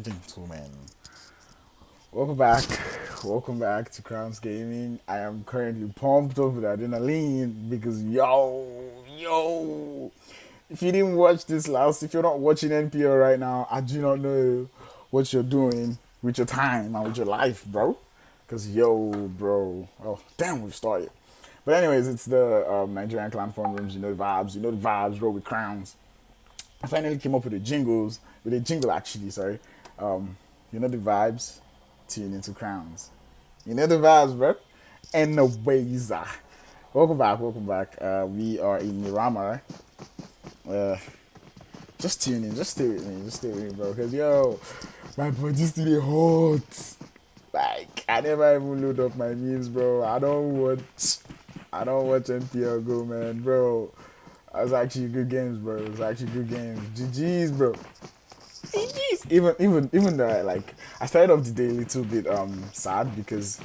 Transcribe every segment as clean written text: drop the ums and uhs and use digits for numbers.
gentlemen, welcome back. Welcome back to Crowns Gaming. I am currently pumped up with adrenaline because yo, if you didn't watch this last, if you're not watching NPL right now, I do not know what you're doing with your time and with your life, bro. Because bro, oh damn, we've started. But anyways, it's the Nigerian clan phone rooms. You know the vibes, bro. With crowns. I finally came up with with a jingle actually, sorry. You know the vibes, tune into crowns. You know the vibes, bro. Anyways, welcome back. We are in Miramar. Uh, just tune in, just stay with me, bro. Cause my body's still hot. Like I never even load up my memes, bro. I don't watch NPL go, man, bro. That was actually good games, bro. It was actually good games. GG's, bro. GG's. Even though I started off the day a little bit sad because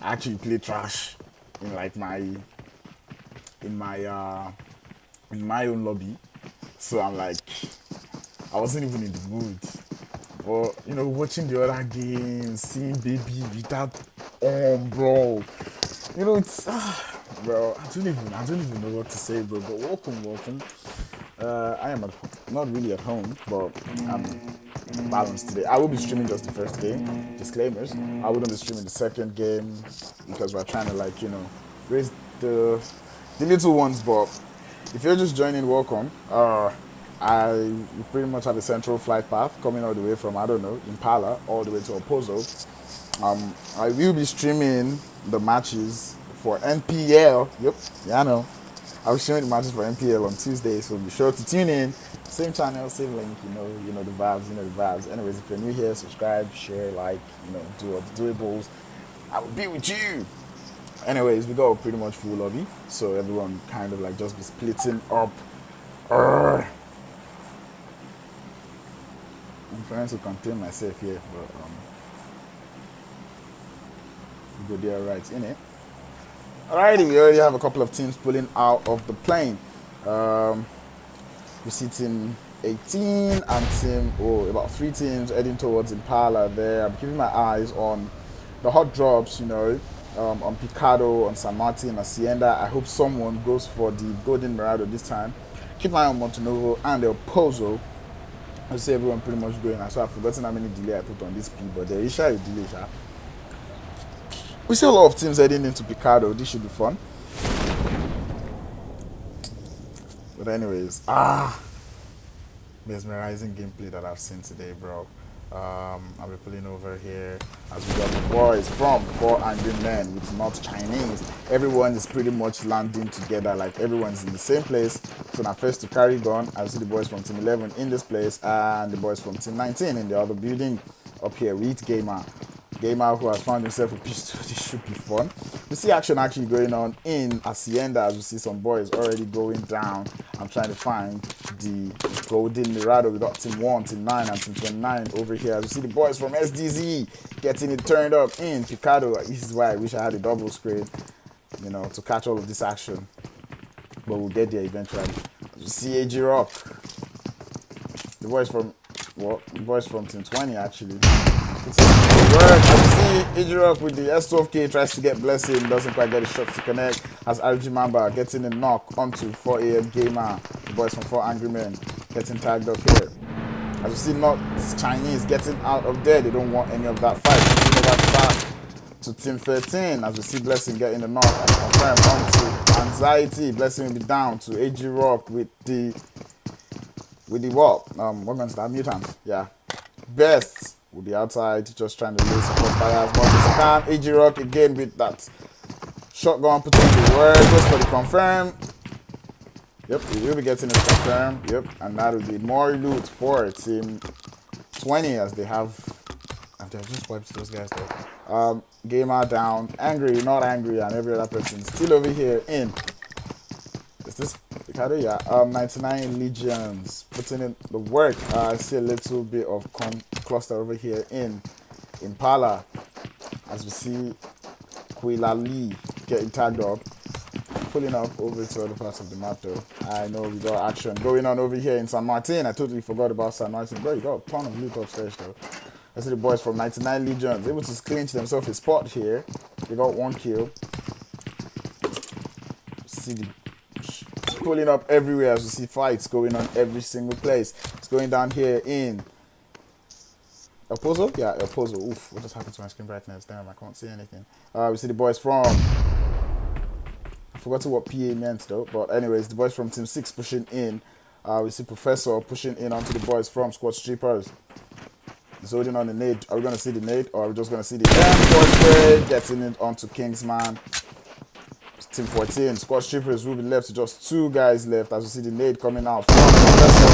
I actually played trash in like in my uh in my own lobby. So I'm like I wasn't even in the mood. But watching the other games, seeing baby without bro. It's bro. I don't even know what to say, bro. But welcome. I am not really at home, but I'm balanced today. I will be streaming just the first game. Disclaimers. I wouldn't be streaming the second game because we're trying to raise the little ones. But if you're just joining, welcome. I pretty much have a central flight path coming all the way from, I don't know, Impala all the way to Opozo. I will be streaming the matches for NPL. Yep, yeah, I know. I'll be streaming the matches for NPL on Tuesday, so be sure to tune in. Same channel, same link. You know the vibes. You know the vibes. Anyways, if you're new here, subscribe, share, like. Do all the doables. I will be with you. Anyways, we got a pretty much full lobby, so everyone kind of just be splitting up. Urgh. I'm trying to contain myself here, but we go there right in it. Alrighty, we already have a couple of teams pulling out of the plane. We see team 18 and about 3 teams heading towards Impala there. I'm keeping my eyes on the hot drops, on Picado, on San Martin, Hacienda. I hope someone goes for the Golden Mirado this time. Keep my eye on Montenuvo and El Pozo. I see everyone pretty much going. So I've forgotten how many delay I put on this P, but there is a delay. We see a lot of teams heading into Picado. This should be fun. But anyways, mesmerizing gameplay that I've seen today, bro. I'll be pulling over here as we got the boys from 4 Angry Men, which is not Chinese. Everyone is pretty much landing together, like everyone's in the same place. So now first to carry gun, I see the boys from team 11 in this place and the boys from team 19 in the other building up here with Gamer who has found himself a pistol. This should be fun. We see action actually going on in Hacienda as we see some boys already going down. I'm trying to find the Golden Mirado. We got team 1, team 9 and team 29 over here as we see the boys from SDZ getting it turned up in Picado. This is why I wish I had a double screen, to catch all of this action. But we'll get there eventually. As we see AG Rock. The boys from team 20 actually. It's work. As you see, Ejirok with the S12K tries to get Blessing, doesn't quite get the shots to connect. As RG Mamba getting a knock onto 4 AM Gamer, the boys from 4 Angry Men getting tagged up here. As you see, not Chinese getting out of there, they don't want any of that fight. Moving back to team 13, as we see Blessing getting a knock and confirm onto Anxiety. Blessing will be down to Ejirok with the what? What means that? Mutant. Yeah. Best will be outside, just trying to lay support fire as much as he can. AG Rock again with that shotgun, putting the word, goes for the confirm. Yep, he will be getting it confirmed. Yep, and that will be more loot for team 20 as they have just wiped those guys there. Gamer down, angry, not angry, and every other person still over here in. Is this Ricardo? Yeah. 99 Legions putting in the work. I see a little bit of cluster over here in Impala as we see Quilali getting tagged up. pulling up over to other parts of the map though. I know we got action going on over here in San Martin. I totally forgot about San Martin. Bro, you got a ton of loot upstairs though. I see the boys from 99 Legions able to clinch themselves a spot here. They got 1 kill. See the pulling up everywhere as you see fights going on every single place. It's going down here in El Pozo? Yeah, El Pozo. Oof, what just happened to my screen brightness? Damn, I can't see anything. We see the boys from... I forgot what PA meant though, but anyways, the boys from Team 6 pushing in. We see Professor pushing in onto the boys from Squad Strippers. He's holding on the nade. Are we going to see the nade or are we just going to see the M4 spray getting it onto Kingsman? Team 14, Squad Strippers will be left to just 2 guys left as we see the nade coming out from Professor.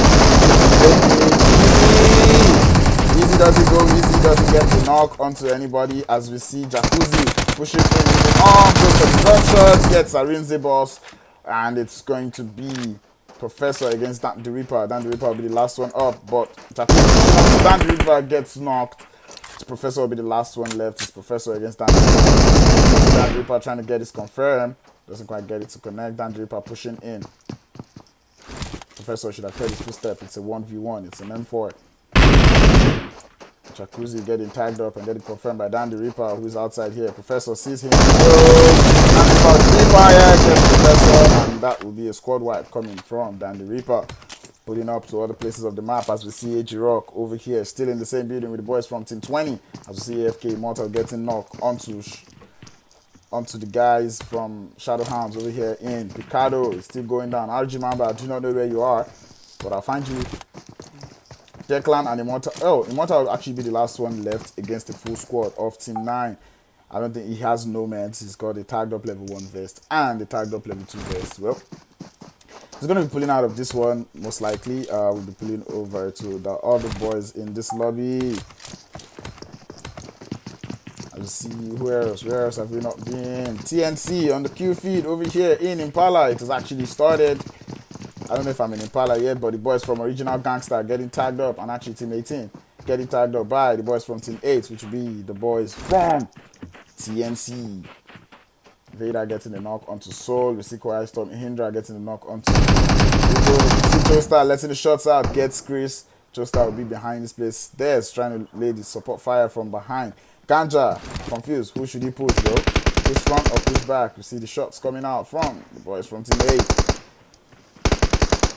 Easy doesn't go, easy doesn't get the knock onto anybody as we see Jacuzzi pushing in with the arm, goes for the drop shot, gets a Rinze boss, and it's going to be Professor against Dan the Reaper. Dan the Reaper will be the last one up, but Jacuzzi, Dan the Reaper gets knocked. Professor will be the last one left. It's Professor against Dan the Reaper. Dan the Reaper trying to get his confirm. Doesn't quite get it to connect. Dan the Reaper pushing in. Professor should have heard his footstep. It's a 1v1. It's an M4. Jacuzzi getting tagged up and getting confirmed by Dan the Reaper, who's outside here. Professor sees him. Dan the Reaper fire gets Professor, and that will be a squad wipe coming from Dan the Reaper. Putting up to other places of the map as we see AG Rock over here, still in the same building with the boys from Team 20. As we see AFK Immortal getting knocked onto the guys from Shadowhounds over here in Picardo. Is still going down. RG Mamba, I do not know where you are, but I'll find you. Declan and Immortal. Oh, Immortal will actually be the last one left against the full squad of Team 9. I don't think he has no meds. He's got a tagged up level 1 vest and a tagged up level 2 vest. Well, he's going to be pulling out of this one, most likely. We'll be pulling over to the other boys in this lobby. I'll see where else have we not been? TNC on the Q feed over here in Impala. It has actually started. I don't know if I'm in Impala yet, but the boys from Original Gangster getting tagged up, and actually Team 18 getting tagged up by the boys from Team 8, which will be the boys from TNC. Vader getting the knock onto Soul. We see Quiet Storm Hindra getting the knock onto Joestar letting the shots out. Gets Chris. Joestar will be behind this place. There's trying to lay the support fire from behind. Ganja confused. Who should he push, bro? Push front or push back? We see the shots coming out from the boys from Team 8.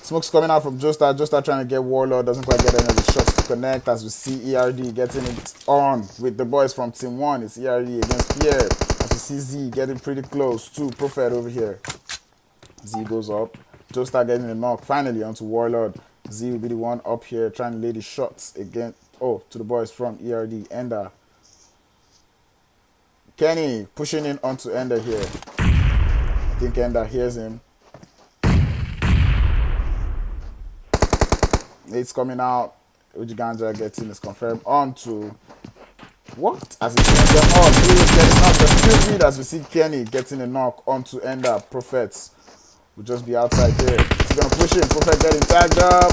Smoke's coming out from Joestar. Joestar trying to get Warlord. Doesn't quite get any of the shots to connect as we see ERD getting it on with the boys from Team 1. It's ERD against Pierre. As we see Z getting pretty close to Prophet over here. Z goes up. Joestar getting a knock finally onto Warlord. Z will be the one up here trying to lay the shots again. Oh, to the boys from ERD. Ender. Kenny pushing in onto Ender here. I think Ender hears him. It's coming out. Ujiganja gets in, is confirmed onto what? As he turns them off, he is getting knocked. The feed as we see Kenny getting a knock onto Ender. Prophets will just be outside here. He's gonna push in. Prophet getting tagged up.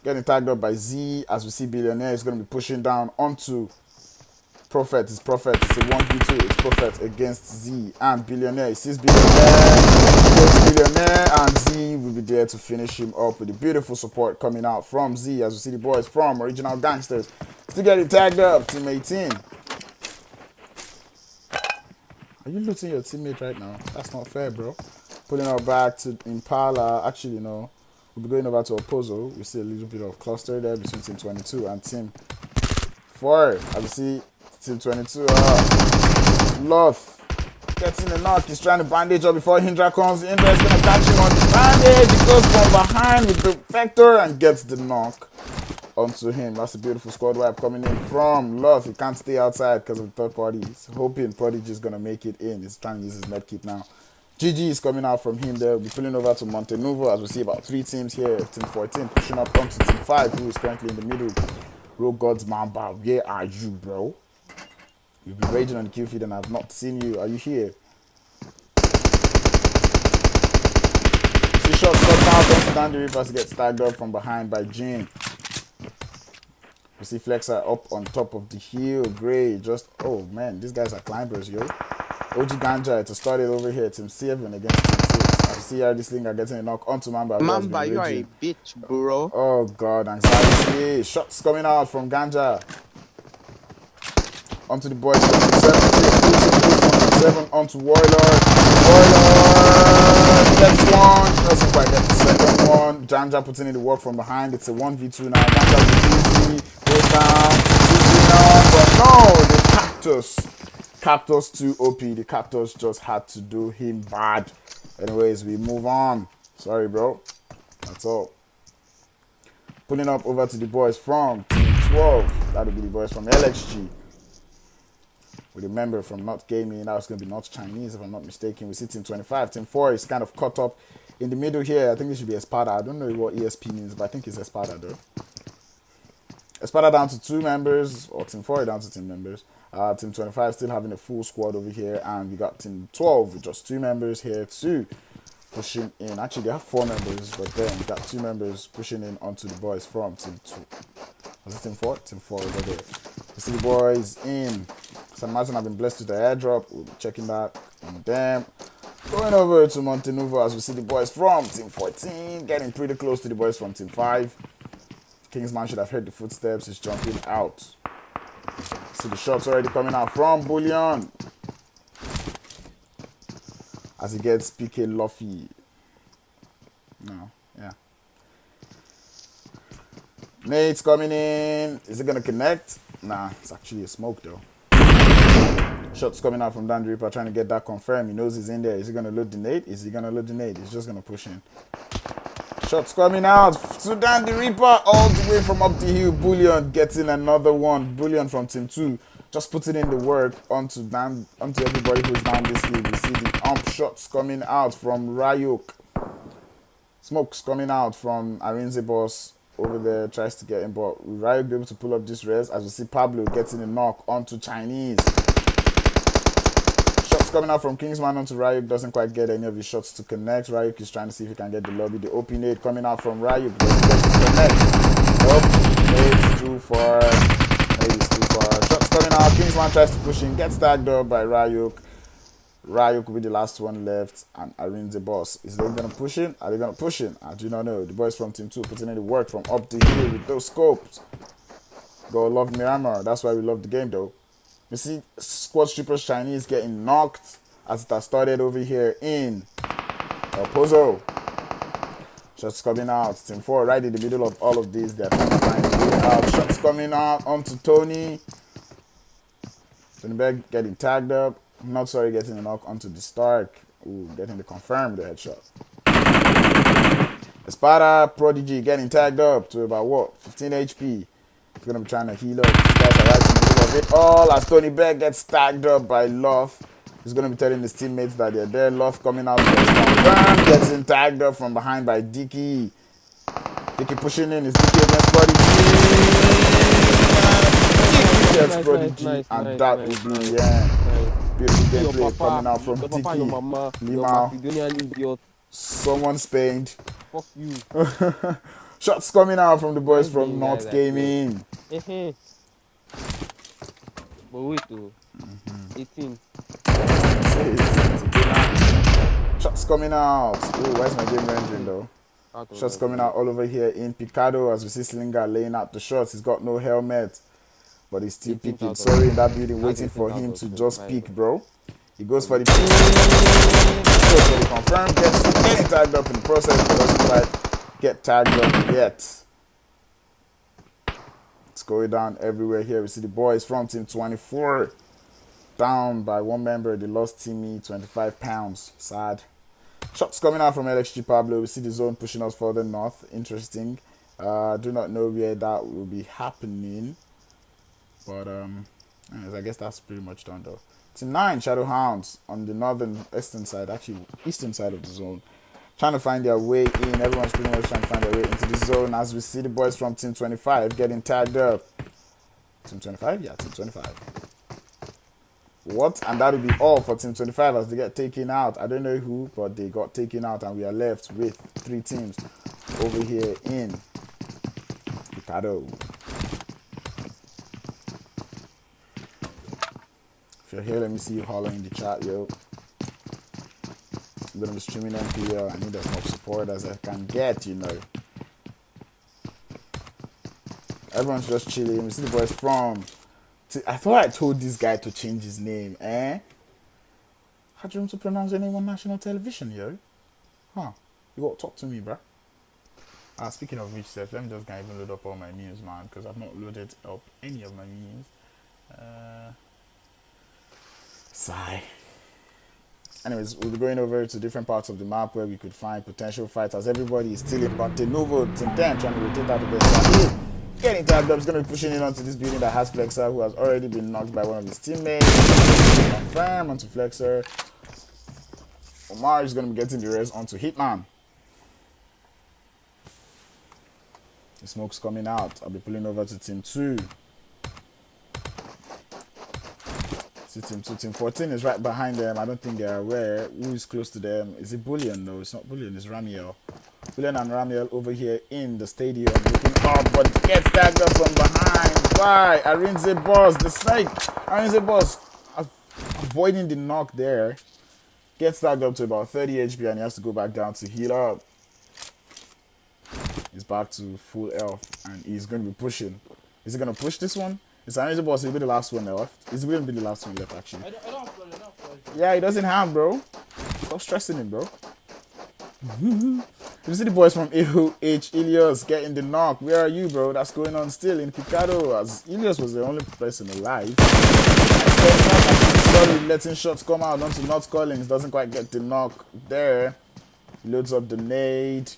Getting tagged up by Z as we see Billionaire is gonna be pushing down onto Prophet. It's Prophet. It's a 1v2. It's Prophet against Z and Billionaire. He sees Billionaire. Goes Billionaire and Z will be there to finish him up with the beautiful support coming out from Z as we see the boys from Original Gangsters still getting tagged up. Team 18. Are you looting your teammate right now? That's not fair, bro. Pulling our back to Impala. Actually, no. We'll be going over to Opozo. We see a little bit of cluster there between Team 22 and Team 4. As we see Team 22, Love getting the knock. He's trying to bandage up before Hindra comes. Hindra is going to catch him on the bandage. He goes from behind with the vector and gets the knock onto him. That's a beautiful squad wipe coming in from Love. He can't stay outside because of the third party. He's hoping Prodigy is going to make it in. He's trying to use his medkit now. GG is coming out from him there. We'll be pulling over to Montenuvo as we see about 3 teams here. Team 14 pushing up onto Team 5, who is currently in the middle. Road Gods Mamba, where are you, bro? You've been raging on the Q feed and I've not seen you. Are you here? You see shots coming out onto Dan the Reaper, gets tagged up from behind by Jin. We see Flexer up on top of the hill. Gray just, oh man, these guys are climbers, yo. OG Ganja to start it over here. Team 7 against Team 6. As you see here, this Linger getting a knock onto Mamba, who has been Mamba, you are a raging. bitch, bro. Oh god, anxiety. Shots coming out from Ganja. Onto the boys. 7 onto Warlord. Warlord gets one. Doesn't quite get the second one. Ganja putting in the work from behind. It's a 1v2 now. Ganja with easy. Goes down. 2-3 now. But no, the Cactus too OP. The Cactus just had to do him bad. Anyways, we move on. Sorry, bro. That's all. Pulling up over to the boys from Team 12. That'll be the boys from LXG. With a member from Not Gaming. That was going to be Not Chinese, if I'm not mistaken. We see Team 25. Team 4 is kind of caught up in the middle here. I think this should be Espada. I don't know what ESP means, but I think it's Espada, though. Espada down to 2 members, or Team 4 down to 10 members. Team 25 still having a full squad over here, and we got Team 12 with just 2 members here too, pushing in. Actually, they have 4 members, but then we got 2 members pushing in onto the boys from Team 2. Was it Team 4? Team 4 over there. You see the boys in. So imagine I've been blessed with the airdrop. We'll be checking that on them. Going over to Montenuvo as we see the boys from Team 14 getting pretty close to the boys from Team 5. Kingsman should have heard the footsteps. He's jumping out. See the shots already coming out from Bullion as he gets PK Luffy. No, yeah. Nate's coming in. Is it gonna connect? Nah, it's actually a smoke though. Shots coming out from Dan the Reaper trying to get that confirmed. He knows he's in there. Is he gonna load the nade? Is he gonna load the nade? He's just gonna push in. Shots coming out to Dan the Reaper all the way from up the hill. Bullion getting another one. Bullion from Team 2 just putting in the work onto everybody who's down this hill. We see the shots coming out from Ryuk. Smokes coming out from Arinze Boss over there, tries to get him, but will Ryuk be able to pull up this res? As we see Pablo getting a knock onto Chinese. Shots coming out from Kingsman onto Ryuk, doesn't quite get any of his shots to connect. Ryuk is trying to see if he can get the lobby. The open aid coming out from Ryuk, doesn't get to connect. Nope, it's too far. It's too far. Shots coming out, Kingsman tries to push in, gets tagged up by Ryuk. Ryuk will be the last one left, and Arinze Boss. Is they going to push in? Are they going to push in? I do not know. The boys from Team 2 putting in the work from up the hill with those scopes. Go love Miramar. That's why we love the game, though. You see Squad Strippers Chinese getting knocked as it has started over here in El Pozo. Shots coming out. Team 4 right in the middle of all of this. They're trying to find a way out. Shots coming out onto Tony. Tony Beck getting tagged up. Not sorry, getting a knock onto the Stark. Ooh, getting the confirmed headshot. Espada Prodigy getting tagged up to about what? 15 HP. He's gonna be trying to heal up. These guys are right in the middle of it all as Tony Beck gets tagged up by Luff. He's gonna be telling his teammates that they're there. Luff coming out confirmed, getting tagged up from behind by Dicky. Dicky pushing in. Is Dicky against Prodigy? Dicky gets Prodigy, and that will be the end. Beautiful gameplay coming out from Dicky. Lima. Someone spanked. Fuck you. Shots coming out from the boys from North Gaming. But wait, 18. Shots coming out. Oh, where's my game ranging though? Shots coming out all over here in Picado as we see Slinger laying out the shots. He's got no helmet, but he's still picking. Sorry, in that building, waiting for him to just pick, bro. He goes for the pick. Goes for the confirm. Gets getting tagged up in the process, but doesn't quite get tagged up yet. It's going down everywhere here. We see the boys from Team 24 down by 1 member. They lost Timmy, 25 pounds. Sad. Shots coming out from LXG Pablo. We see the zone pushing us further north. Interesting. Do not know where that will be happening. But I guess that's pretty much done though. Team 9 Shadowhounds on the northern eastern side, actually eastern side of the zone, trying to find their way in. Everyone's pretty much trying to find their way into the zone as we see the boys from Team 25 getting tagged up. Team 25? Yeah, Team 25. What? And that'll be all for Team 25 as they get taken out. I don't know who, but they got taken out and we are left with 3 teams over here in Picado. If You're here, let me see you holler in the chat, yo. I'm gonna be streaming MPL. I need as much support as I can get, you know. Everyone's just chilling. We see the boys from. I thought I told this guy to change his name, eh? How do you want to pronounce your name on national television, yo? Huh? You got to talk to me, bruh. Speaking of which, Seth, let me just even load up all my memes, man, because I've not loaded up any of my memes. Sigh. Anyways, we'll be going over to different parts of the map where we could find potential fights as everybody is still in Novo Team 10 trying to rotate out of the side. Getting tagged up, he's going to be pushing in onto this building that has Flexer, who has already been knocked by one of his teammates. Confirm onto Flexer. Omar is going to be getting the rest onto Hitman. The smoke's coming out. I'll be pulling over to Team 2. See Team 2. Team 14 is right behind them. I don't think they're aware. Who is close to them? Is it Bullion? No, it's not Bullion. It's Ramiel. Bullion and Ramiel over here in the stadium looking up, but gets tagged up from behind. Why? Arinze Boss, the snake. Arinze Boss avoiding the knock there. Gets tagged up to about 30 HP and he has to go back down to heal up. He's back to full health and he's going to be pushing. Is he going to push this one? It's Arinze Boss. He'll be the last one left. It's going to be the last one left, actually. I don't have flash, Yeah, he doesn't have, bro. Stop stressing him, bro. You see the boys from AOH, Ilios getting the knock. Where are you, bro? That's going on still in Picado, as Ilios was the only person alive. Slowly letting shots come out onto Not Collins. Doesn't quite get the knock there. He loads up the nade.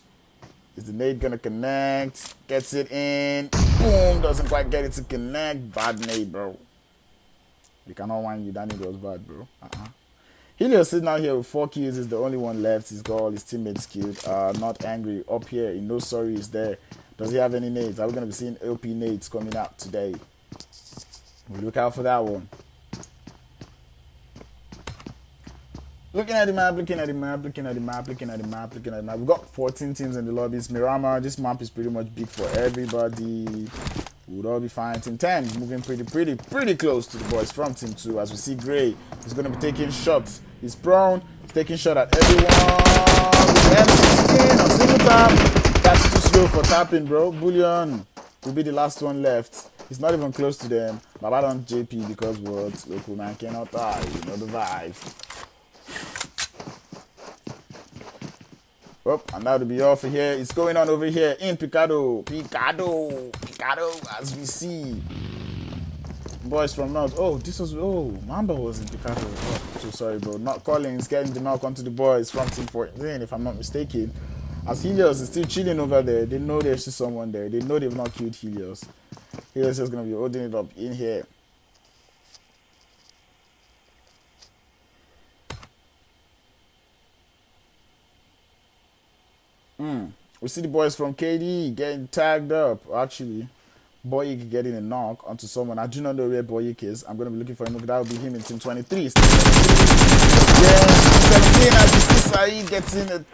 Is the nade gonna connect? Gets it in. Boom! Doesn't quite get it to connect. Bad nade, bro. You cannot whine you. That nade was bad, bro. Helios sitting out here with 4 kills. Is the only one left. He's got all his teammates killed. Not angry. Up here, in No Sorry is there. Does he have any nades? Are we gonna be seeing LP nades coming out today? We'll look out for that one. Looking at the map, looking at the map, looking at the map, looking at the map, looking at the map. We've got 14 teams in the lobbies. Miramar, this map is pretty much big for everybody. We would all be fine. Team 10 is moving pretty close to the boys from Team 2. As we see Gray, he's going to be taking shots. He's prone. He's taking shot at everyone. With M16 on single tap. That's too slow for tapping, bro. Bullion will be the last one left. He's not even close to them. Babadon JP because what? Local man cannot die. You know the vibes. Oh, and that'll be all for here. It's going on over here in Picado, as we see. Boys from North. Oh, Mamba was in Picado. Oh, so sorry, bro. Not Collins getting the knock onto the boys from Team 14, if I'm not mistaken. As Helios is still chilling over there. They know there's still someone there. They know they've not killed Helios. Helios is going to be holding it up in here. We see the boys from KD getting tagged up. Actually, Boyik getting a knock onto someone. I do not know where Boyik is. I'm going to be looking for him. That will be him in Team 23. Yes, 17 as you see Saeed getting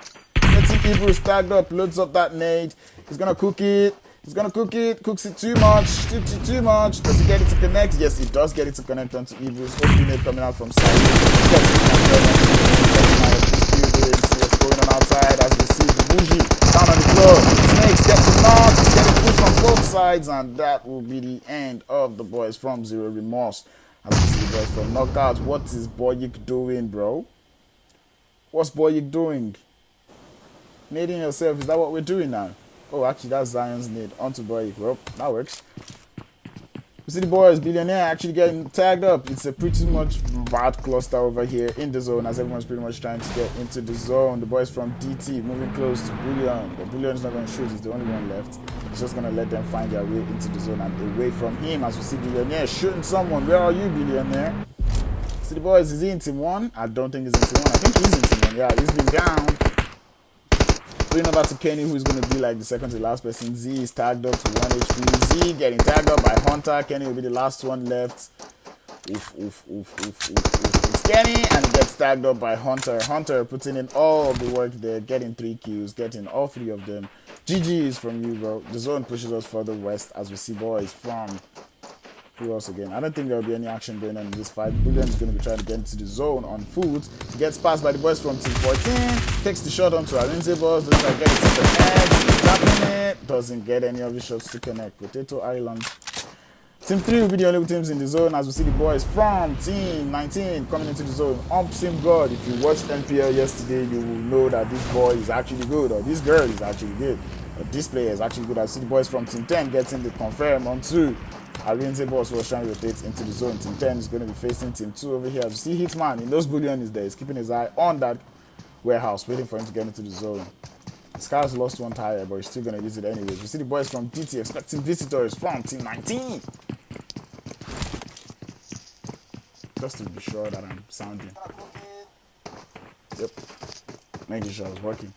Hebrews tagged up. Loads up that nade. He's going to cook it. He's going to cook it. Cooks it too much. Too much. Does he get it to connect? Yes, he does get it to connect onto Hebrews. Opening it coming out from Saeed. What's going on outside as we see the bougie down on the floor. Snakes get the knock, it's getting pushed from both sides, and that will be the end of the boys from Zero Remorse. As we see the boys from Knockout. What is Boyik doing, bro? What's Boyik doing? Nading yourself, is that what we're doing now? Oh, actually, that's Zion's nade onto Boyik. Well, that works. We see the boys, Billionaire, actually getting tagged up. It's a pretty much bad cluster over here in the zone as everyone's pretty much trying to get into the zone. The boys from DT moving close to Bullion. But Bullion's not going to shoot. He's the only one left. He's just going to let them find their way into the zone and away from him as we see Billionaire shooting someone. Where are you, Billionaire? See the boys, is he in Team 1? I don't think he's in Team 1. I think he's in Team 1. Yeah, he's been down. Going over to Kenny, who's going to be like the second to last person. Z is tagged up to 1 HP. Z getting tagged up by Hunter. Kenny will be the last one left. It's Kenny, and he gets tagged up by Hunter. Hunter putting in all of the work there, getting 3 kills, getting all 3 of them. GG is from you, bro. The zone pushes us further west as we see boys from Who else again? I don't think there'll be any action going on in this fight. Bullion is going to be trying to get into the zone on foot. Gets passed by the boys from team 14. Takes the shot onto Arinze looks like get it to the net. Tapping it. Doesn't get any of the shots to connect. Potato Island. Team 3 will be the only teams in the zone as we see the boys from Team 19 coming into the zone. Sim God, if you watched NPL yesterday, you will know that this boy is actually good, or this girl is actually good, or this player is actually good. I see the boys from Team 10 getting the confirm on 2. Ariente Boss was trying to rotate into the zone. Team 10 is going to be facing Team 2 over here. As you see Hitman, in those Bullion is there. He's keeping his eye on that warehouse, waiting for him to get into the zone. Scar's lost one tire, but he's still going to use it anyways. We see the boys from DT expecting visitors from Team 19. Just to be sure that I'm sounding. Yep. Making sure I was working.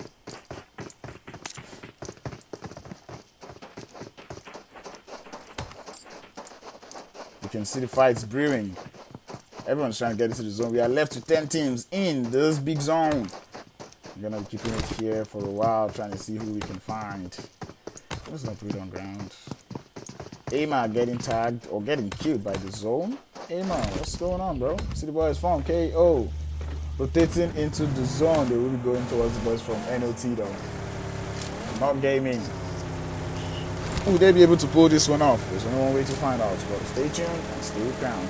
You can see the fights brewing. Everyone's trying to get into the zone. We are left with 10 teams in this big zone. We're going to be keeping it here for a while, trying to see who we can find. I'm just going to put it on ground. Ama getting tagged or getting killed by the zone. Ama, what's going on, bro? See the boys from KO rotating into the zone. They will be going towards the boys from NOT though. Not gaming. Will they be able to pull this one off? There's only one way to find out. But stay tuned and stay ground.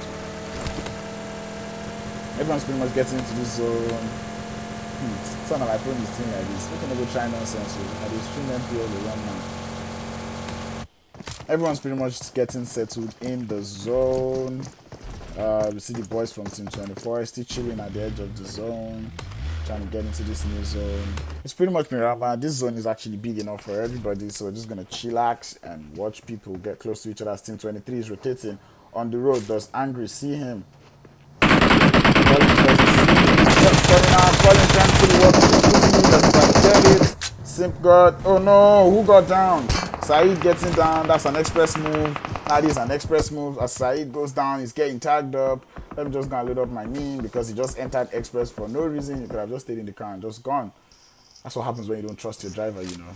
Everyone's pretty much getting into this zone. It's not like phone is thing like this. We can go try nonsense. I just stream MPL the run now. Everyone's pretty much getting settled in the zone. We see the boys from Team 24 still chilling at the edge of the zone, trying to get into this new zone. It's pretty much Mirama. This zone is actually big enough for everybody, so we're just gonna chillax and watch people get close to each other. As Team 23 is rotating on the road. Does Angry see him? Calling trying to put the work doesn't quite get it. Simp God. Oh no, who got down? Saeed getting down. That's an express move. That is an express move. As Saeed goes down, he's getting tagged up. Let me just go and load up my meme because he just entered express for no reason. He could have just stayed in the car and just gone. That's what happens when you don't trust your driver, you know.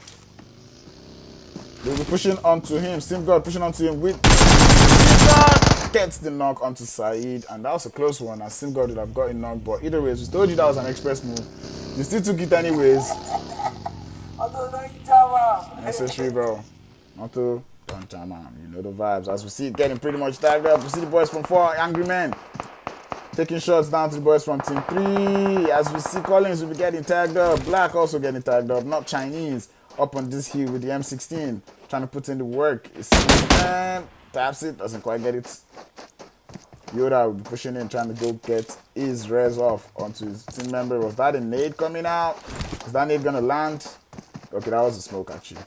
They'll be pushing onto him. Simp God pushing onto him with Simp God gets the knock onto Saeed, and that was a close one as Simp God would have gotten knocked. But either way, we told you that was an express move. You still took it anyways. Necessary, bro. Auto, don't jam on. You know the vibes. As we see it getting pretty much tagged up. We see the boys from 4 Angry Men taking shots down to the boys from Team 3. As we see Collins will be getting tagged up. Black also getting tagged up. Not Chinese. Up on this hill with the M16. Trying to put in the work. It's taps it. Doesn't quite get it. Yoda will be pushing in, trying to go get his res off onto his team member. Was that a nade coming out? Is that nade gonna land? Okay, that was a smoke actually.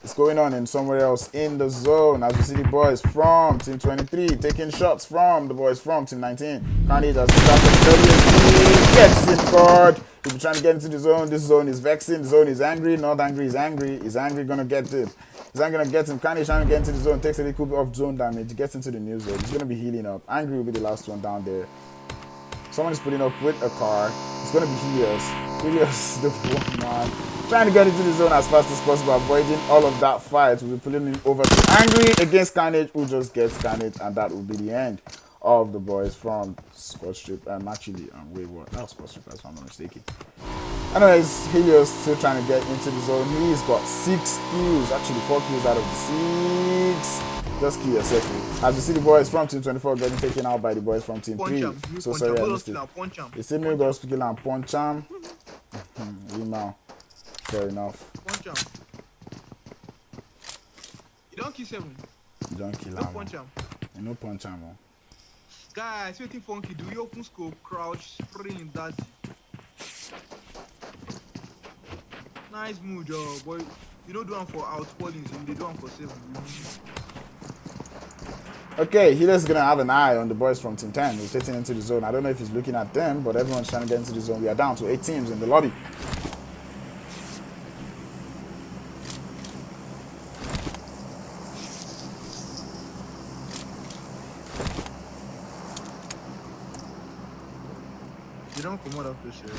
It's going on in somewhere else in the zone as we see the boys from Team 23 taking shots from the boys from Team 19. Carnage has started gets it caught. He'll be trying to get into the zone. This zone is vexing. The zone is angry. Not angry is angry. Is angry gonna get it? Is angry gonna get him? Carnage trying to get into the zone. Takes a little bit of zone damage. He gets into the new zone. He's gonna be healing up. Angry will be the last one down there. Someone is putting up with a car. It's gonna be Helios. Helios, the one man. Trying to get into the zone as fast as possible, avoiding all of that fight. We'll be pulling him over to Angry against Carnage, who just gets Carnage, and that will be the end of the boys from Squad Strip. Wait, what? That was Squad Strip, that's if I'm not mistaken. Anyways, Helios still trying to get into the zone. He's got 6 kills, actually 4 kills out of the 6. Just kill yourself. As you see the boys from Team 24 getting taken out by the boys from Team 3. So sorry, I missed it. You see me go speaking and punch him. Email. Fair enough. Punch him. You don't kill 7. You don't kill him. Punch him. You no punch him. Guys, waiting funky. Do you open scope, crouch, spring that? Nice move, Joe. Boy, you don't do one for outfallings, you do one for 7. Okay, Helios is gonna have an eye on the boys from Team 10 who's getting into the zone. I don't know if he's looking at them, but everyone's trying to get into the zone. We are down to 8 teams in the lobby. You don't come out of the shit.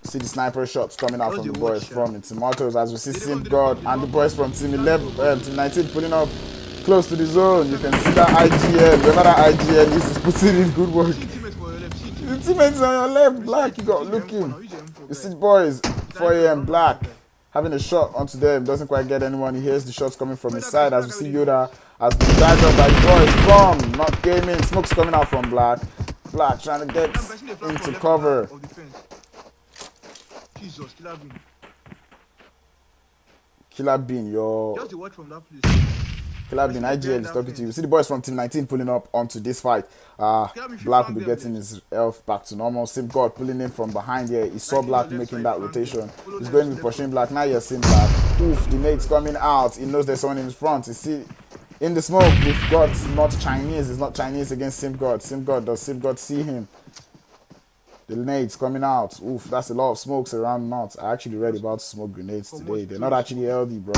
See the sniper shots coming out That was from a the watch boys shot. from Team Immortals as we see They Sim didn't God come, and the they boys didn't from Team come. 11, Team 19 pulling up close to the zone. You can see that IGL, whoever that IGL is putting in good work. See teammates for your left. See The teammates. teammates on your left, Black, Reset. you You got see your M4 now. looking. Use your M4 You see guy. the boys, Sniper, 4 a.m. run up that Black, guy. having a shot onto them, doesn't quite get anyone. He hears the shots coming from Where his that guy? side See as that we guy see with the Yoda nades? has been dragged up by the boys from Not Gaming. Smoke's coming out from Black. Black trying to get I'm pressing the flag for into left cover. of the fence. Jesus, killer bean. Killer Bean, your Just the watch from that place. Killer I Bean, see they IGL behind is that talking to you. We fence. see the boys from Team 19 pulling up onto this fight. Killer bean, if you Black will flank be them, getting please. his health back to normal. Sim God pulling in from behind here. He saw Like in your Black left making side, that flank them. rotation. Follow He's left, going to be left pushing up. Black. Now you're seeing Black. Oof, Don't the be nade's first. coming out. He knows there's someone in his front. You see, in the smoke, we've got not Chinese. It's not Chinese against Sim God. Sim God, does Sim God see him? The nades coming out. Oof, that's a lot of smokes around Not. I actually read about smoke grenades Come today. on, They're throw not the actually smoke. healthy, bro.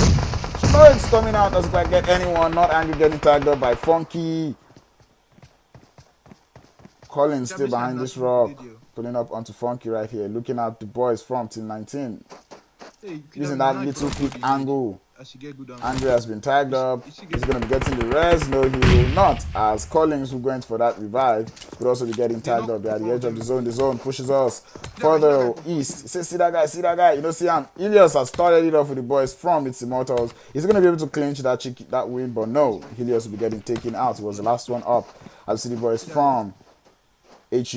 Smokes coming out doesn't quite get anyone. Not Andrew getting tagged up by Funky. Collins still Establish and behind that this smoke rock. video. Pulling up onto Funky right here. Looking at the boys from Team 19. Hey, killer Using bean, that now you little for quick the nade. angle. As you get good down. Andre has been tagged up. You see He's get going to be getting the res. No, he will not. As Collins, who going for that revive, could also be getting they tagged knock up. They're at the all edge of them. the zone. The zone pushes us See that guy further for east. 40. He says, see that guy, see that guy. You know, see him. Helios has started it off with the boys from its Immortals. He's going to be able to clinch that win, but no. Helios will be getting taken out. He was the last one up. As see the boys See that guy. from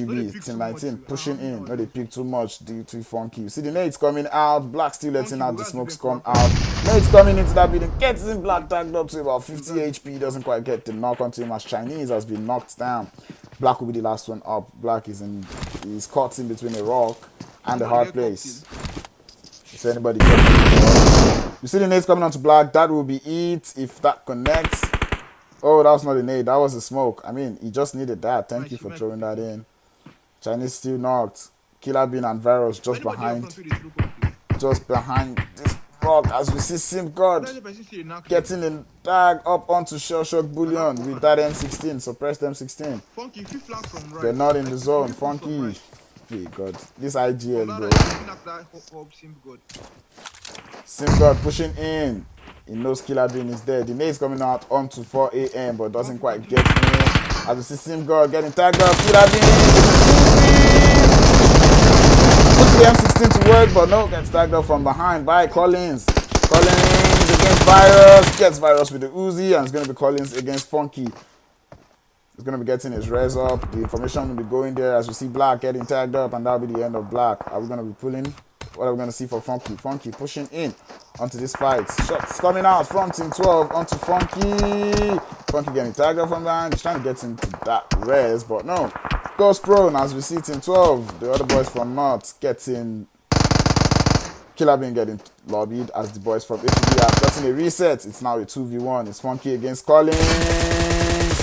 No, they HUB, pick Team too much. 19, pushing How many in. are No, they those? pick too much due to Funky. You see the nades coming out. Black still letting Funky, out but the guys, smokes been come crack. out. Nades coming into that building. Gets in Black tagged up to about 50 guys- HP. Doesn't quite get the knock onto him as Chinese has been knocked down. Black will be the last one up. Black is caught in between a rock and a Somebody hard get place. cocktail. So anybody get you see the nades coming onto Black. That will be it if that connects. Oh, that was not a nade. That was a smoke. I mean, he just needed that. Thank Nice, you you for might throwing pick that up. in. Chinese still knocked. Killer Bean and Virus just Anybody here behind, front with the throw cocktail? this rock as we see Sim God That's the person say they knock you. getting the tag up onto Shell Shock Bullion with that M16, suppressed M16. Funky, if you flank from right. They're not in like, the if zone. you push from Funky. right, Hey God, this from IGL that bro. right, you knock that up, Sim God. Sim God pushing in. He knows Killer Bean is there. The nade's coming out onto 4 a.m. but doesn't quite get in. As we see Sim God getting tagged up. Killer Bean. Puts the M16 to work, but no, gets tagged up from behind by Collins. Collins against Virus. Gets Virus with the Uzi, and it's going to be Collins against Funky. He's going to be getting his res up. The information will be going there as we see Black getting tagged up, and that'll be the end of Black. Are we going to be pulling? What are we going to see for Funky? Funky pushing in onto this fight. Shots coming out from Team 12 onto Funky. Funky getting tagged up from behind. He's trying to get into that res, but no. Goes prone as we see Team 12. The other boys from North getting Killer Bean getting lobbied as the boys from HB have gotten a reset. It's now a 2v1. It's Funky against Collins.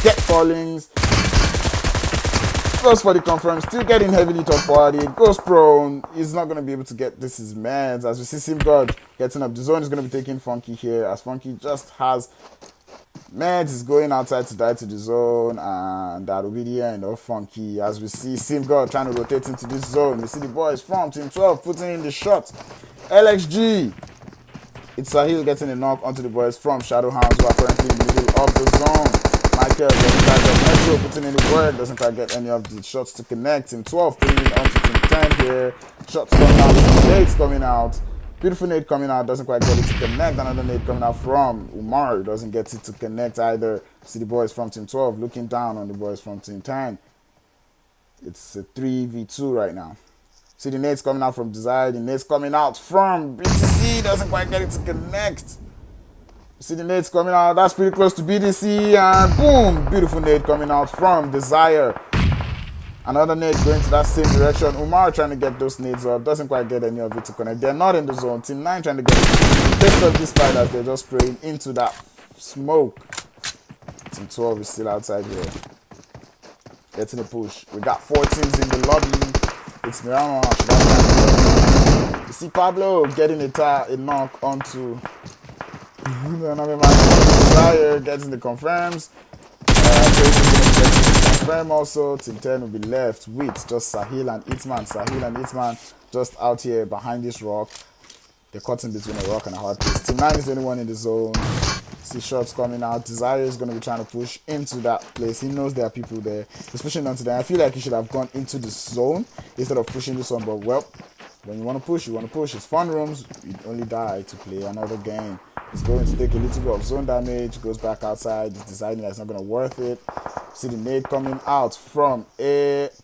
Get Collins. Goes for the confirm. Still getting heavily top party. Goes prone. He's not going to be able to get this is meds. As we see Sim God getting up. The zone is going to be taking Funky here. As Funky just has meds is going outside to die to the zone. And that will be the end of Funky. As we see Sim God trying to rotate into this zone. We see the boys from Team 12 putting in the shot. LXG. It's Sahil getting a knock onto the boys from Shadowhounds who are currently in the middle of the zone. Michael getting tagged up. Metro putting in the work. Doesn't quite get any of the shots to connect. Team 12 putting it onto Team 10 here. Shots coming out. Nades coming out. Beautiful nade coming out. Doesn't quite get it to connect. Another nade coming out from Umar. Doesn't get it to connect either. See the boys from Team 12 looking down on the boys from Team 10. It's a 3v2 right now. See the nades coming out from Desire. The nades coming out from BTC. Doesn't quite get it to connect. See the nades coming out. That's pretty close to BTC. And boom. Beautiful nade coming out from Desire. Another nade going to that same direction. Umar trying to get those nades up. Doesn't quite get any of it to connect. They're not in the zone. Team 9 trying to get the best of this fight as they're just spraying into that smoke. Team 12 is still outside here. Getting a push. We got 4 teams in the lobby. It's Mirama. You see Pablo getting a knock onto Desire, getting the confirms. Tracy's going to get the very much so. Team 10 will be left with just Sahil and Itman. Sahil and Itman just out here behind this rock. They're caught in between a rock and a hard place. Team 9 is the only one in the zone. See shots coming out. Desire is going to be trying to push into that place. He knows there are people there. He's pushing onto them. I feel like he should have gone into the zone instead of pushing this one. But, well, when you want to push, you want to push. It's fun rooms. You only die to play another game. He's going to take a little bit of zone damage. Goes back outside. He's deciding that it's not going to worth it. See the nade coming out from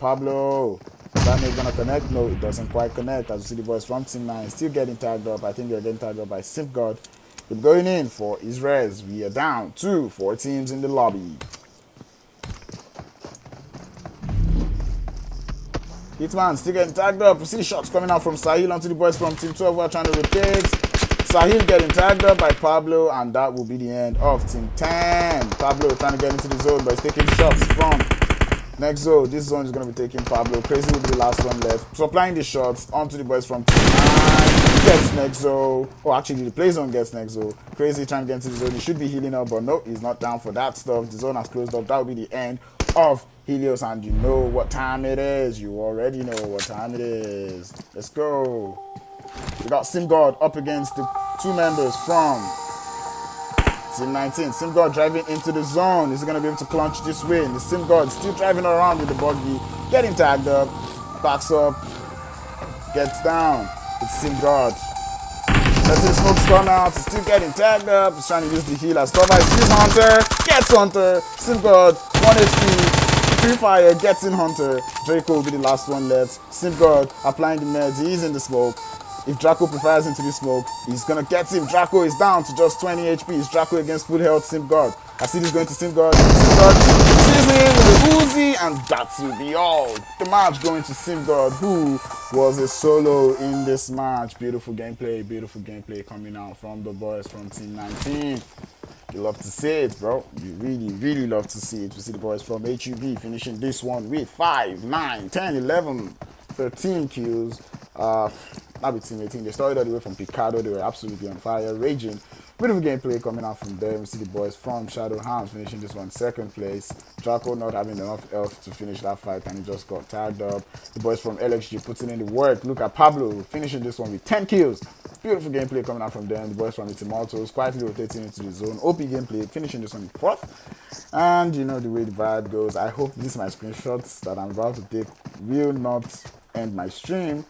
Pablo. Is that nade going to connect? No, it doesn't quite connect. As you see the boys from Team 9 still getting tagged up. I think they're getting tagged up by Simgod. But going in for his res. We are down to 4 teams in the lobby. Hitman still getting tagged up. We see shots coming out from Sahil onto the boys from Team 12 who are trying to rotate. Sahil getting tagged up by Pablo, and that will be the end of Team 10. Pablo trying to get into the zone, but he's taking shots from next zone. This zone is going to be taking Pablo. Crazy will be the last one left. Supplying the shots onto the boys from Team 9. Gets next zone. Oh, actually, the play zone gets next zone. Crazy trying to get into the zone. He should be healing up, but no, he's not down for that stuff. The zone has closed up. That will be the end of Helios, and you know what time it is. You already know what time it is. Let's go. We got SimGod up against the 2 members from Team 19. SimGod driving into the zone. Is he going to be able to clutch this win? The SimGod still driving around with the buggy, getting tagged up, backs up, gets down. It's SimGod. Let's see the smoke come out. He's still getting tagged up. He's trying to use the heal as cover. He sees Hunter. Gets Hunter. SimGod, 1 HP. Free Fire gets in Hunter. Draco will be the last one left. SimGod applying the meds. He's in the smoke. If Draco prefers into the smoke, he's gonna get him. Draco is down to just 20 HP. It's Draco against full health SimGod. I see this going to SimGod. SimGod sees him with a Uzi, and that will be all. The match going to SimGod, who was a solo in this match. Beautiful gameplay coming out from the boys from Team 19. You love to see it, bro. You really love to see it. We see the boys from HUB finishing this one with 5, 9, 10, 11, 13 kills. Not with Team 18. They started all the way from Picado. They were absolutely on fire, raging. Beautiful gameplay coming out from them. We see the boys from Shadow Hounds finishing this one 2nd place. Draco not having enough health to finish that fight, and he just got tagged up. The boys from LXG putting in the work. Look at Pablo finishing this one with 10 kills. Beautiful gameplay coming out from them. The boys from Itimortals quietly rotating into the zone. OP gameplay finishing this one in 4th. And you know the way the vibe goes. I hope these my screenshots that I'm about to take will not end my stream.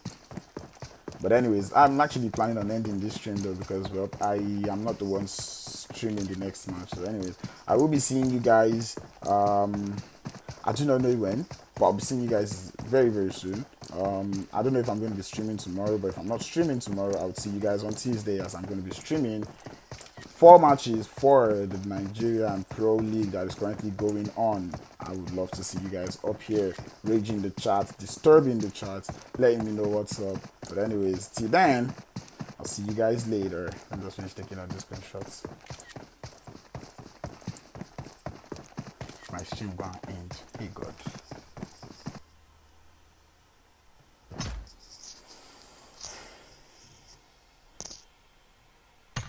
But anyways, I'm actually planning on ending this stream though, because well, I am not the one streaming the next match. So anyways, I will be seeing you guys. I do not know when, but I'll be seeing you guys very soon. I don't know if I'm going to be streaming tomorrow, but if I'm not streaming tomorrow, I'll see you guys on Tuesday, as I'm going to be streaming 4 matches for the Nigerian Pro League that is currently going on. I would love to see you guys up here, raging the chat, disturbing the chat, letting me know what's up. But anyways, till then, I'll see you guys later. I'm just finished taking out the screenshots. My stream gonna end. Hey God.